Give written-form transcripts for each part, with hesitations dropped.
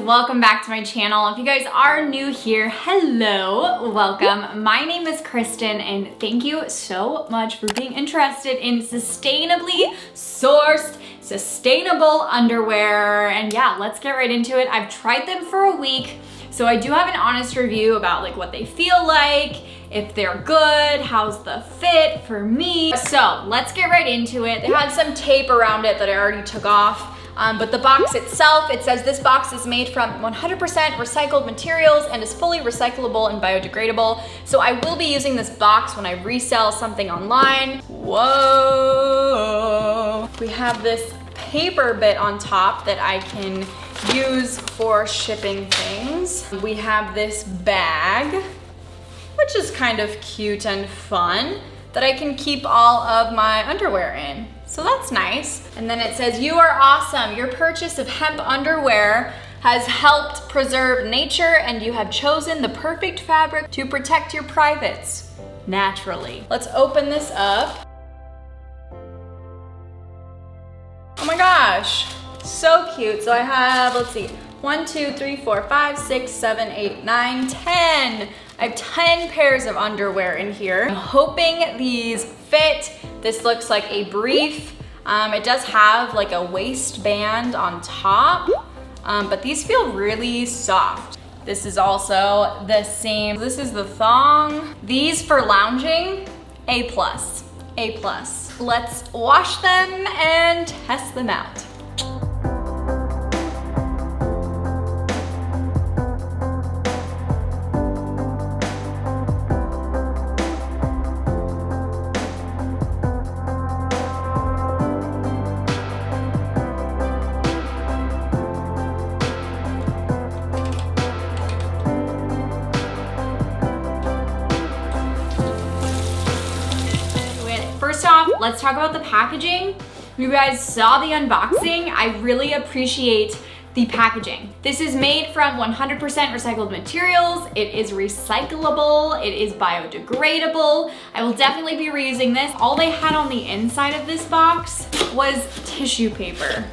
welcome back to my channel. If you guys are new here, hello, welcome. My name is Kristen and thank you so much for being interested in sustainably sourced, sustainable underwear. And yeah, let's get right into it. I've tried them for a week, so I do have an honest review about like what they feel like, if they're good, how's the fit for me. So let's get right into it. They had some tape around it that I already took off. But the box itself, it says this box is made from 100% recycled materials and is fully recyclable and biodegradable. So I will be using this box when I resell something online. Whoa! We have this paper bit on top that I can use for shipping things. We have this bag, which is kind of cute and fun, that I can keep all of my underwear in. So that's nice. And then it says, "You are awesome. Your purchase of hemp underwear has helped preserve nature and you have chosen the perfect fabric to protect your privates naturally." Let's open this up. Oh my gosh, so cute. So I have, let's see, 1, 2, 3, 4, 5, 6, 7, 8, 9, 10. I have 10 pairs of underwear in here. I'm hoping these fit. This looks like a brief. It does have like a waistband on top, but these feel really soft. This is also the same. This is the thong. These for lounging, A+, A+. Let's wash them and test them out. First off, let's talk about the packaging. You guys saw the unboxing. I really appreciate the packaging. This is made from 100% recycled materials. It is recyclable. It is biodegradable. I will definitely be reusing this. All they had on the inside of this box was tissue paper.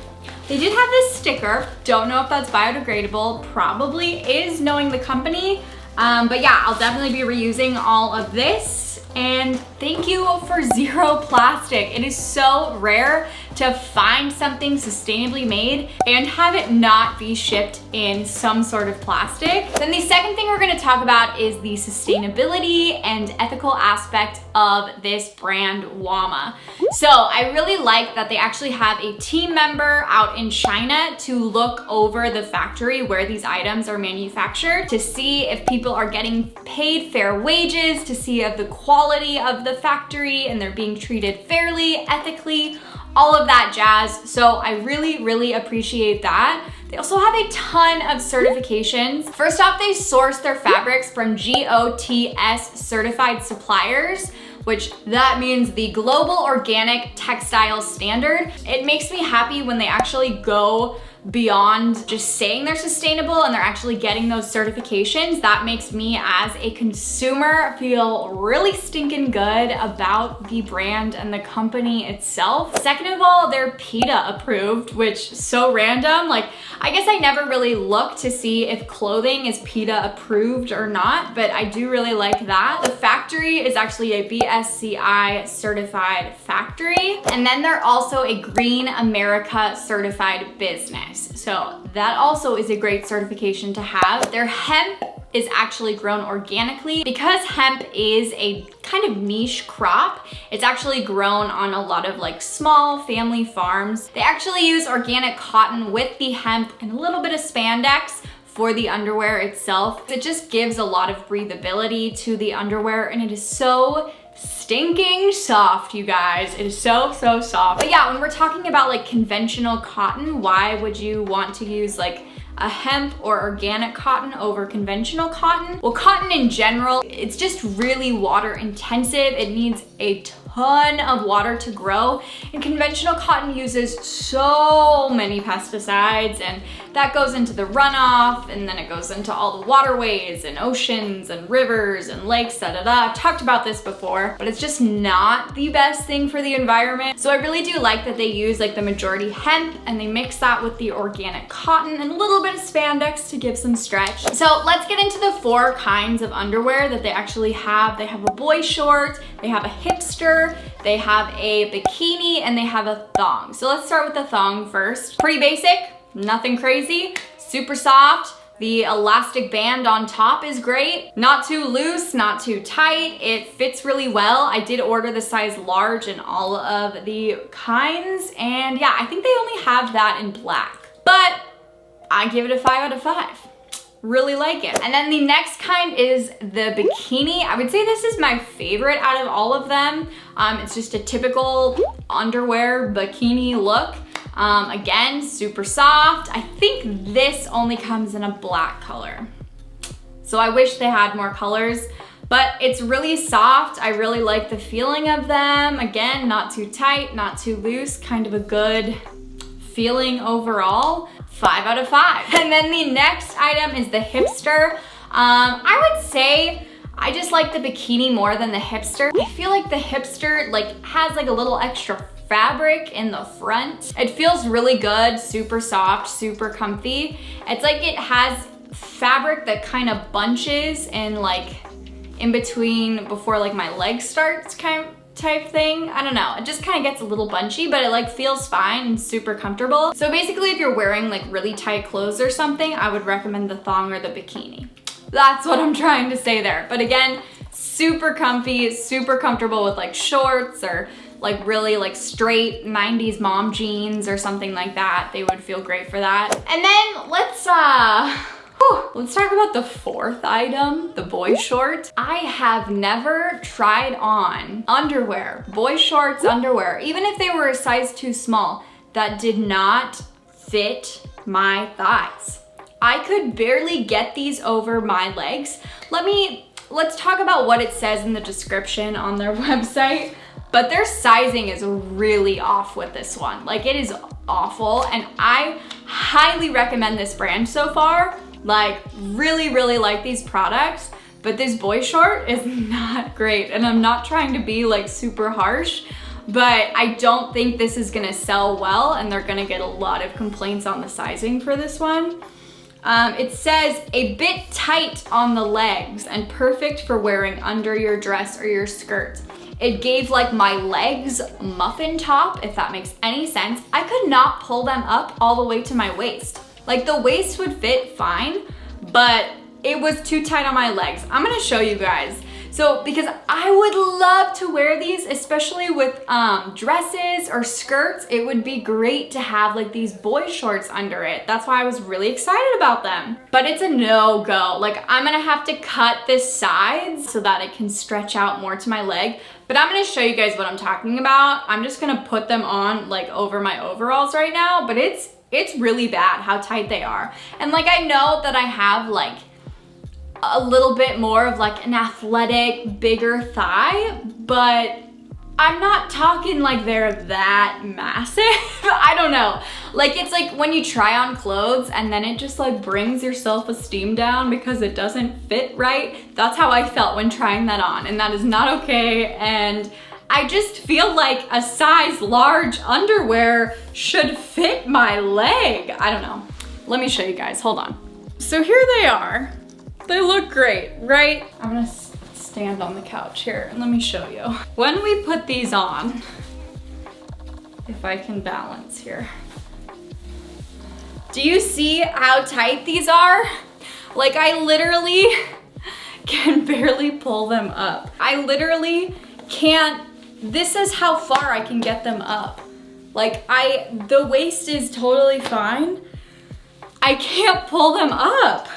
They did have this sticker. Don't know if that's biodegradable. Probably is, knowing the company. But yeah, I'll definitely be reusing all of this. And thank you for zero plastic. It is so rare to find something sustainably made and have it not be shipped in some sort of plastic. Then the second thing we're gonna talk about is the sustainability and ethical aspect of this brand, WAMA. So I really like that they actually have a team member out in China to look over the factory where these items are manufactured, to see if people are getting paid fair wages, to see if the quality of the factory and they're being treated fairly, ethically, all of that jazz. So I really, really appreciate that. They also have a ton of certifications. First off, they source their fabrics from GOTS certified suppliers, which that means the Global Organic Textile Standard. It makes me happy when they actually go beyond just saying they're sustainable and they're actually getting those certifications. That makes me as a consumer feel really stinking good about the brand and the company itself. Second of all, they're PETA approved, which is so random. Like, I guess I never really looked to see if clothing is PETA approved or not, but I do really like that. The factory is actually a BSCI certified factory. And then they're also a Green America certified business. So that also is a great certification to have. Their hemp is actually grown organically. Because hemp is a kind of niche crop, it's actually grown on a lot of like small family farms. They actually use organic cotton with the hemp and a little bit of spandex for the underwear itself. It just gives a lot of breathability to the underwear and it is so stinking soft, you guys. It is so, so soft. But yeah, when we're talking about like conventional cotton, why would you want to use like a hemp or organic cotton over conventional cotton? Well, cotton in general, it's just really water intensive. It needs a ton ton of water to grow, and conventional cotton uses so many pesticides, and that goes into the runoff, and then it goes into all the waterways and oceans and rivers and lakes, I've talked about this before, but it's just not the best thing for the environment. So I really do like that they use like the majority hemp, and they mix that with the organic cotton and a little bit of spandex to give some stretch. So let's get into the 4 kinds of underwear that they actually have. They have a boy short, they have a hipster, they have a bikini, and they have a thong. So let's start with the thong first. Pretty basic, nothing crazy, super soft. The elastic band on top is great. Not too loose, not too tight. It fits really well. I did order the size large in all of the kinds, and yeah, I think they only have that in black. But I give it a 5 out of 5. Really like it. And then the next kind is the bikini. I would say this is my favorite out of all of them. It's just a typical underwear bikini look. Again, super soft. I think this only comes in a black color. So I wish they had more colors, but it's really soft. I really like the feeling of them. Again, not too tight, not too loose, kind of a good feeling overall. 5 out of 5. And then the next item is the hipster. I would say I just like the bikini more than the hipster. I feel like the hipster has like a little extra fabric in the front. It feels really good, super soft, super comfy. It's like it has fabric that kind of bunches and like in between before like my leg starts type thing. I don't know, it just kind of gets a little bunchy, but it like feels fine and super comfortable. So basically if you're wearing like really tight clothes or something, I would recommend the thong or the bikini. That's what I'm trying to say there. But again, super comfy, super comfortable with like shorts or like really like straight 90s mom jeans or something like that. They would feel great for that. And then let's talk about the 4th item, the boy short. I have never tried on underwear, boy shorts underwear, even if they were a size too small, that did not fit my thighs. I could barely get these over my legs. Let's talk about what it says in the description on their website. But their sizing is really off with this one. Like, it is awful, and I highly recommend this brand so far. Like, really, really like these products, but this boy short is not great, and I'm not trying to be like super harsh, but I don't think this is gonna sell well, and they're gonna get a lot of complaints on the sizing for this one. It says a bit tight on the legs and perfect for wearing under your dress or your skirt. It gave like my legs muffin top, if that makes any sense. I could not pull them up all the way to my waist. Like the waist would fit fine, but it was too tight on my legs. I'm gonna show you guys. So, because I would love to wear these, especially with dresses or skirts, it would be great to have like these boy shorts under it. That's why I was really excited about them. But it's a no-go. Like, I'm gonna have to cut this sides so that it can stretch out more to my leg. But I'm gonna show you guys what I'm talking about. I'm just gonna put them on like over my overalls right now, but it's really bad how tight they are. And like, I know that I have like a little bit more of like an athletic, bigger thigh, but I'm not talking like they're that massive. I don't know. Like, it's like when you try on clothes and then it just like brings your self-esteem down because it doesn't fit right. That's how I felt when trying that on, and that is not okay. And I just feel like a size large underwear should fit my leg. I don't know. Let me show you guys, hold on. So here they are. They look great, right? I'm gonna stand on the couch here and let me show you. When we put these on, if I can balance here. Do you see how tight these are? Like, I literally can barely pull them up. I literally can't, this is how far I can get them up. Like, the waist is totally fine. I can't pull them up.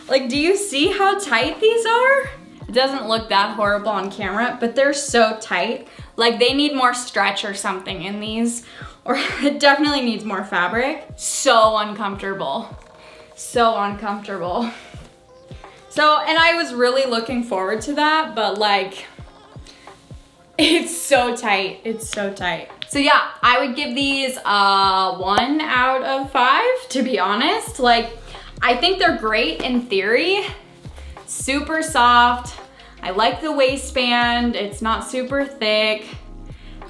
Like, do you see how tight these are? It doesn't look that horrible on camera, but they're so tight. Like, they need more stretch or something in these, or it definitely needs more fabric. So uncomfortable. So uncomfortable. So, and I was really looking forward to that, but like, It's so tight. It's so tight. So yeah, I would give these 1 out of 5, to be honest. Like, I think they're great in theory. Super soft. I like the waistband. It's not super thick.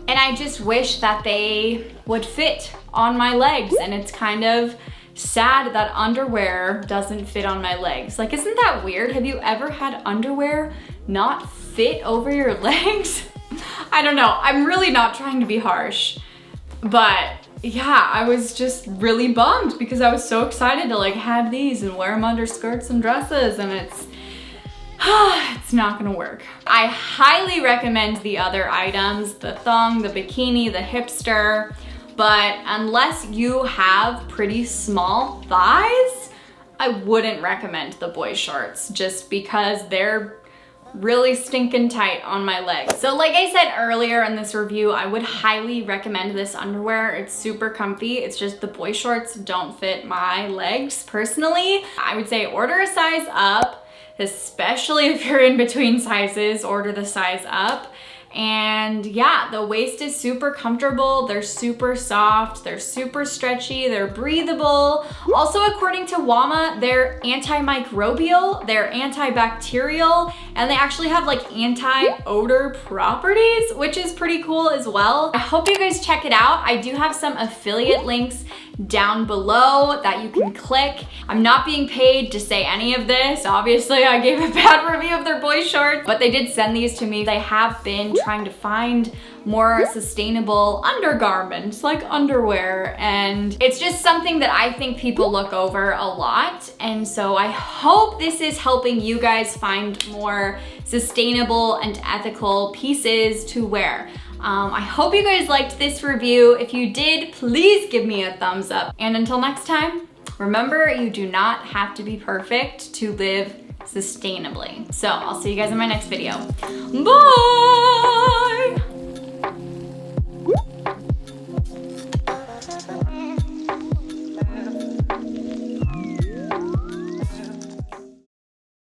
And I just wish that they would fit on my legs. And it's kind of sad that underwear doesn't fit on my legs. Like, isn't that weird? Have you ever had underwear not fit over your legs? I don't know. I'm really not trying to be harsh, but yeah, I was just really bummed because I was so excited to like have these and wear them under skirts and dresses, and it's not gonna work. I highly recommend the other items, the thong, the bikini, the hipster, but unless you have pretty small thighs, I wouldn't recommend the boy shorts just because they're really stinking tight on my legs. So like I said earlier in this review, I would highly recommend this underwear. It's super comfy. It's just the boy shorts don't fit my legs personally. I would say order a size up, especially if you're in between sizes, order the size up. And yeah, the waist is super comfortable. They're super soft. They're super stretchy. They're breathable. Also, according to WAMA, they're antimicrobial, they're antibacterial, and they actually have like anti-odor properties, which is pretty cool as well. I hope you guys check it out. I do have some affiliate links down below that you can click. I'm not being paid to say any of this. Obviously, I gave a bad review of their boy shorts, but they did send these to me. They have been trying to find more sustainable undergarments like underwear, and it's just something that I think people look over a lot. And so I hope this is helping you guys find more sustainable and ethical pieces to wear. I hope you guys liked this review. If you did, please give me a thumbs up. And until next time, remember, you do not have to be perfect to live sustainably. So I'll see you guys in my next video. Bye!